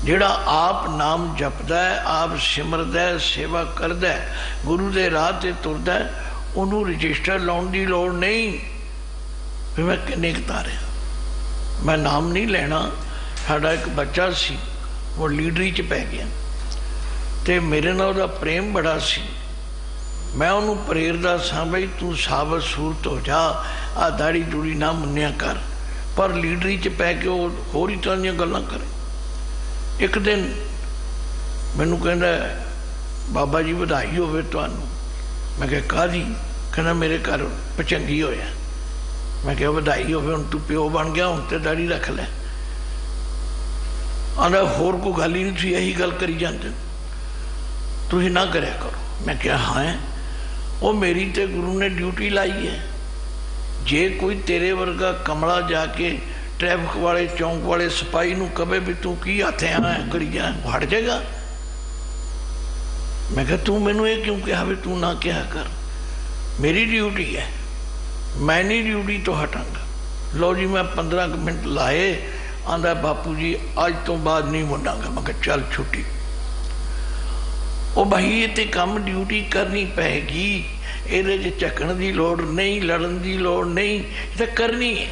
जिहड़ा आप नाम जपदा है, आप सिमरदा है, सेवा करदा है, गुरु के राह ते तुरदा है, उन्होंने रजिस्टर लाने की लोड़ नहीं भी मैं किन्ने तारे। मैं नाम नहीं लेना, साडा एक बच्चा सी, वो लीडरी च पै गया, तो मेरे नाल उहदा प्रेम बड़ा सी। मैं उन्होंने प्रेरदा सा, बई तू साबत सूरत हो जा, आ दाड़ी दूड़ी ना मुन्निया कर, पर लीडरी च पै के वो होर ही तरह दी गल्लां करे। एक दिन मैनू कहंदा, बाबा जी बधाई होवे तुहानू। मैं कहा काहदी? कहना मेरे घर पचंगी होया। मैं कहा बधाई होवे, हुण तू प्यो बन गया, हुण ते दाड़ी रख लै। आंदा होर कोई गल ही नहीं, तुसीं यही गल करी जांदे, तुसीं ना करया करो। मैं कहा हाँ, वो मेरी ते गुरु ने ड्यूटी लाई है। जे कोई तेरे वर्गा कमला जाके ट्रैफिक वाले चौंक वाले सिपाही नूं कहे भी तू की हथ ऐ करी जा, हट जाएगा। मैं कहा तू मैनू ये क्यों कहा भी तू ना कहा कर, मेरी ड्यूटी है, मैं नहीं ड्यूटी तो हटांगा। लो जी मैं 15 मिनट लाए, आंदा बापू जी अज तो बाद नहीं मुड़ांगा। मैं कहा चल छुट्टी। वो भाई ये तो काम ड्यूटी करनी पैगी, ये झकन की लौड़ नहीं, लड़न की लौड़ नहीं, ये तो करनी है।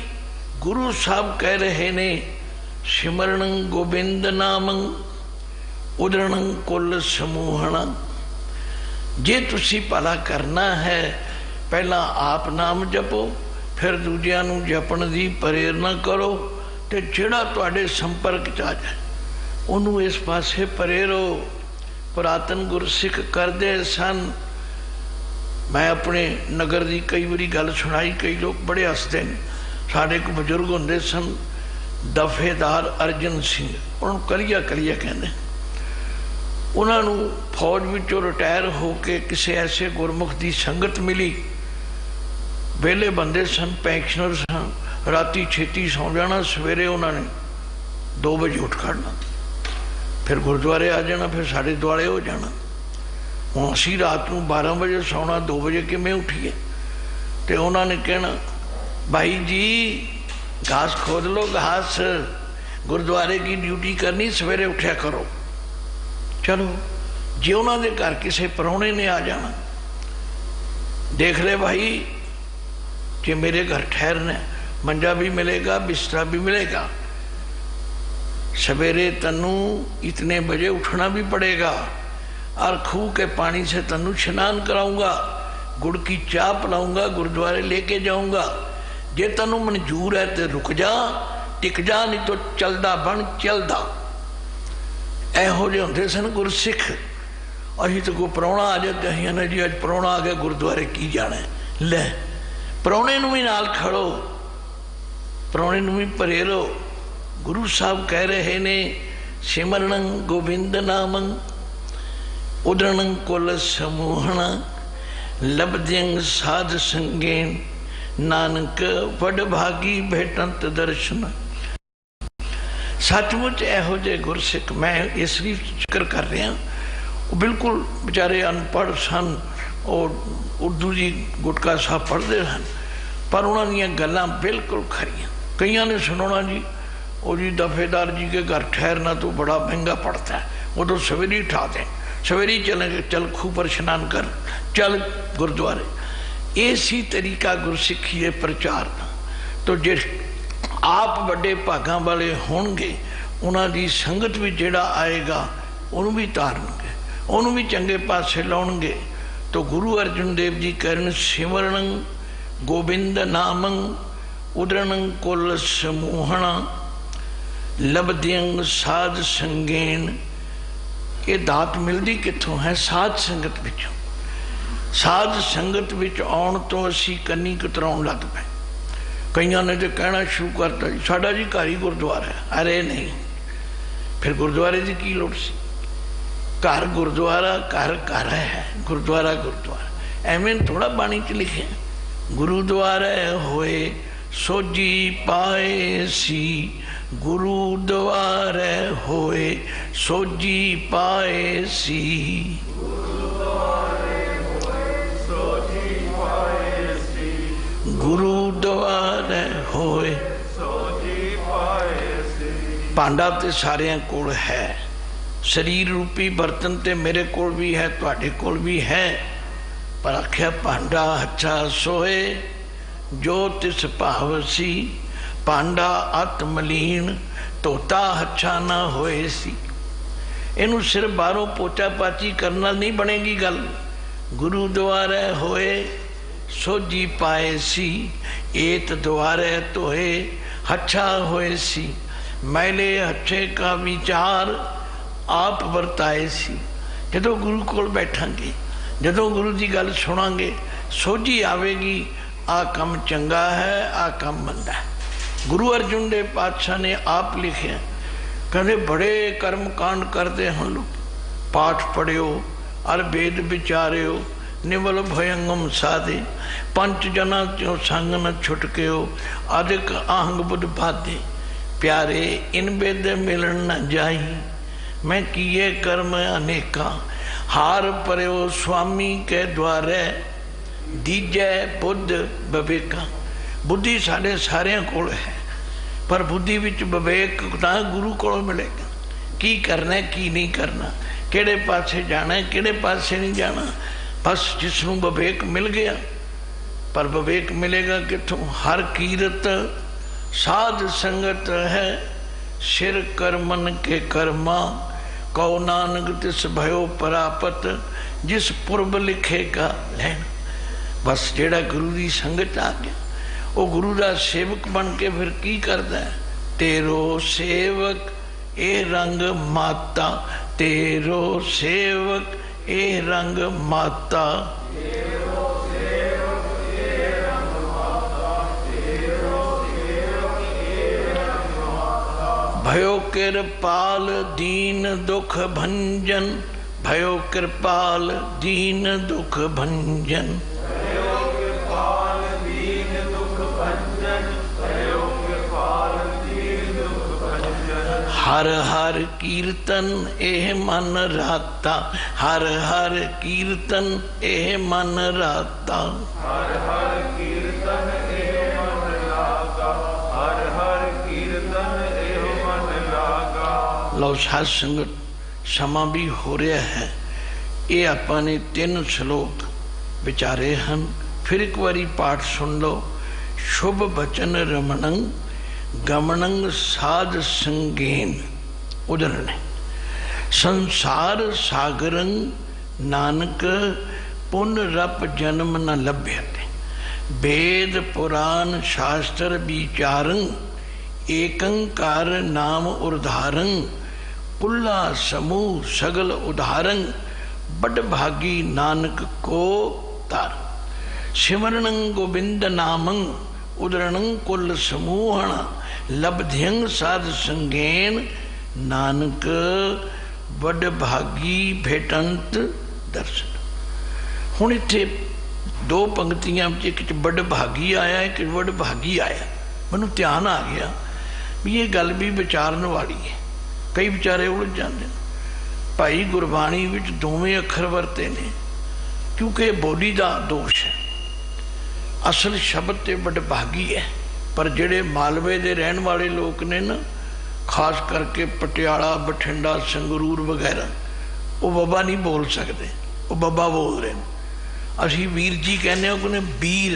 गुरु साहब कह रहे ने, सिमरण गोबिंद नामं उदरण कुल समूहणा। जे तुसी भला करना है ਪਹਿਲਾਂ ਆਪ ਨਾਮ ਜਪੋ, ਫਿਰ ਦੂਜਿਆਂ ਨੂੰ ਜਪਣ ਦੀ ਪ੍ਰੇਰਨਾ ਕਰੋ, ਤੇ ਜਿਹੜਾ ਤੁਹਾਡੇ ਸੰਪਰਕ 'ਚ ਆ ਜਾਏ ਉਹਨੂੰ ਇਸ ਪਾਸੇ ਪ੍ਰੇਰੋ। ਪੁਰਾਤਨ ਗੁਰਸਿੱਖ ਕਰਦੇ ਸਨ। ਮੈਂ ਆਪਣੇ ਨਗਰ ਦੀ ਕਈ ਵਾਰੀ ਗੱਲ ਸੁਣਾਈ, ਕਈ ਲੋਕ ਬੜੇ ਹੱਸਦੇ ਨੇ। ਸਾਡੇ ਇੱਕ ਬਜ਼ੁਰਗ ਹੁੰਦੇ ਸਨ ਦਫੇਦਾਰ ਅਰਜਨ ਸਿੰਘ, ਉਹਨੂੰ ਕਲੀਆ ਕਲੀਆ ਕਹਿੰਦੇ। ਉਹਨਾਂ ਨੂੰ ਫੌਜ ਵਿੱਚੋਂ ਰਿਟਾਇਰ ਹੋ ਕੇ ਕਿਸੇ ਐਸੇ ਗੁਰਮੁਖ ਦੀ ਸੰਗਤ ਮਿਲੀ। ਵਿਹਲੇ ਬੰਦੇ ਸਨ, ਪੈਨਸ਼ਨਰ ਸਨ, ਰਾਤੀ ਛੇਤੀ ਸੌਂ ਜਾਣਾ, ਸਵੇਰੇ ਉਹਨਾਂ ਨੇ 2 ਵਜੇ ਉੱਠ ਖੜਨਾ, ਫਿਰ ਗੁਰਦੁਆਰੇ ਆ ਜਾਣਾ, ਫਿਰ ਸਾਡੇ ਦੁਆਲੇ ਹੋ ਜਾਣਾ। ਹੁਣ ਅਸੀਂ ਰਾਤ ਨੂੰ 12 ਵਜੇ ਸੌਣਾ, 2 ਵਜੇ ਕਿਵੇਂ ਉੱਠੀਏ? ਤੇ ਉਹਨਾਂ ਨੇ ਕਹਿਣਾ, भाई जी घास खोद लो, घास गुरुद्वारे की ड्यूटी करनी, सवेरे उठा करो। चलो जे उन्होंने घर किसी परौने ने आ जाना, देख ले भाई कि मेरे घर ठहरना, मंजा भी मिलेगा, बिस्तरा भी मिलेगा, सवेरे तन्नू इतने बजे उठना भी पड़ेगा, और खूह के पानी से तन्नू स्नान कराऊंगा, गुड़ की चाय पिलाऊंगा, गुरुद्वारे लेके जाऊंगा। जे तैनू मंजूर है तो रुक जा, टिक जा, नहीं तो चलदा बन चलदा। ਇਹੋ ਜਿਹੇ ਹੁੰਦੇ ਸਨ ਗੁਰਸਿੱਖ। ਅਸੀਂ ਤਾਂ ਕੋਈ ਪ੍ਰਾਹੁਣਾ ਆ ਜਾਏ ਤੇ ਅਸੀਂ ਨਾ ਜੀ ਅੱਜ ਪ੍ਰਾਹੁਣਾ ਆ ਗਿਆ, ਗੁਰਦੁਆਰੇ ਕੀ ਜਾਣਾ? ਲੈ, ਪ੍ਰਾਹੁਣੇ ਨੂੰ ਵੀ ਨਾਲ ਖੜੋ, ਪ੍ਰਾਹੁਣੇ ਨੂੰ ਵੀ ਪ੍ਰੇਰੋ। ਗੁਰੂ ਸਾਹਿਬ ਕਹਿ ਰਹੇ ਨੇ, ਸਿਮਰਨ ਗੋਬਿੰਦ ਨਾਮੰ ਉਦਰਣ ਕੁਲ ਸਮੂਹਣ ਲਬਦਿੰ ਸਾਧ ਸੰਗੇਨ नानक वड भागी भेटंत दर्शन। सचमुच इहो जे गुरसिख, मैं इस भी जिक्र कर रहा, वो बिल्कुल बेचारे अनपढ़ सन और उर्दू जी गुटका साहब पढ़ते हैं, पर उन्होंने गल्लां बिल्कुल खरियां। कईयां ने सुनाना जी, वो जी दफेदार जी के घर ठहरना तो बड़ा महंगा पड़ता है, वो तो सवेरे उठा दें, सवेरे चलेंगे, चल खूह पर स्नान कर, चल गुरुद्वारे। इसी तरीका गुरसिखी है प्रचार का। तो जे आप बड़े भागां वाले होणगे, उन्हां दी संगत भी जिहड़ा आएगा उन्होंने भी तारनगे, उन्होंने भी चंगे पासे लाउणगे। तो गुरु अर्जन देव जी कहन, सिमरण गोबिंद नामं उदरण कुल समूहण लबद्यं साध संगेन। ये दात मिलती कित्थों है? साध संगत विचों। साध संगत विच आउण तो असी कन्नी कतराउण लग पे। कईयां ने तो कहना शुरू करता जी साडा जी घर ही गुरुद्वारा है। अरे नहीं, फिर गुरुद्वारे की की लोड़ सी? घर गुरुद्वारा, घर घर है, गुरुद्वारा गुरुद्वारा। एवें थोड़ा बाणी च लिखे, गुरुद्वारे होए सोजी पाए सी, गुरुद्वारे होए सोजी पाए सी। गुरुद्वारे होए भांडा ते सारियां कोल है, शरीर रूपी बर्तन ते मेरे कोल भी है, तुहाडे कोल भी है, पर आख्या भांडा अच्छा सोए जो तिस भावसी, भांडा अत मलीन धोता अच्छा ना होए सी। इनू सिर्फ बाहरों पोचा पाची करना नहीं बनेगी गल। गुरुद्वारे होए सोजी पाए सी, एत द्वारे तोहे हच्छा होए सी, मैले हच्छे का विचार आप वरताए सी। जदों गुरु कोल बैठांगे, जदों गुरु की गल सुनांगे, सोझी आवेगी, आ कम चंगा है, आ कम मंदा है। गुरु अर्जुन देव पातशाह ने आप लिखे, कहते बड़े कर्म कांड करते हैं लोग, पाठ पढ़ियो और वेद विचारियो, निवल भयंगम साधे, पंच जना त्यों संग न छुटक्यो, अधिक आहंग बुध बाधे, प्यारे इन वेद मिलन न जाई, मैं किए कर्म अनेका, हार पर्यो स्वामी के द्वारे, दीजै बुद्ध विवेका। बुद्धि साढ़े सारियां कोल है, पर बुद्धि विच विवेक तां गुरु कोल मिलेगा। की करना है की नहीं करना, किहड़े पासे जाना है किहड़े पासे नहीं जाना, बस जिसनों विवेक मिल गया। पर विवेक मिलेगा कितों? हर कीरत साध संगत है, सिर कर्मन के कर्मा, कौ नानक तिस भयो परापत, जिस पूर्व लिखेगा लैन। बस जेड़ा गुरु की संगत आ गया वो गुरु का सेवक बन के फिर की करता है। तेरो सेवक ए रंग माता, तेरो सेवक ए रंग माता, भयो कृपाल दीन दुख भंजन, भयो कृपाल दीन दुख भंजन, हर हर कीर्तन एह मन राता, हर हर कीर्तन एह मन राता, हर हर कीर्तन एह मन लागा, हर हर कीर्तन एह मन लागा। लो साध संगत समा भी हो रहा है। ये आपां ने 3 श्लोक विचारे हैं, फिर एक बारी पाठ सुन लो। शुभ बचन रमणं गमणं साध संगेन, उदाहरण है संसार सागरं नानक पुनरप जन्म न लभ्यते, वेद पुराण शास्त्र विचारं एकंकार नाम उदाहरं, कुल्ला समूह सगल उदाहरं, बड़ भागी नानक को तार, सिमरणं गोविंद नामं उदरणं कुल समूहण, लब्ध्यं साध संगेन, नानक बड़ भागी भेटंत दर्शन। हुण इत्थे 2 पंक्तियां एक बड़ भागी आया, एक बड़ भागी आया। मैनू ध्यान आ गया भी ये गल भी विचारन वाली है। कई विचारे उलझ जाते हैं। भाई गुरबाणी विच दोवें अखर वरते ने क्योंकि बोली का दोष है। असल शब्द तो बड़ भागी है, पर जेड़े मालवे दे रहन वाले लोग ने ना, खास करके पटियाला बठिंडा संगरूर वगैरह, वो बाबा नहीं बोल सकते, वो बाबा बोल रहे हैं। असी वीर जी कहने उन्हें वीर,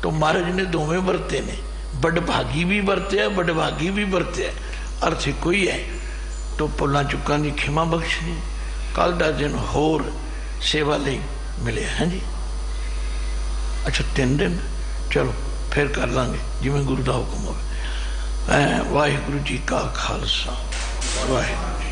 तो महाराज ने दोवें वरते ने, बड़ भागी भी वरत्या बड़ भागी भी वरत्या, अर्थ इको ही है। तो भुलां चुकां दी खिमा बख्शनी। कल का दिन होर सेवा लई मिले हैं जी। अच्छा 3 दिन, चलो फिर कर लांगे जिवें गुरु का हुक्म हो। वाहिगुरु जी का खालसा, वाहिगुरू।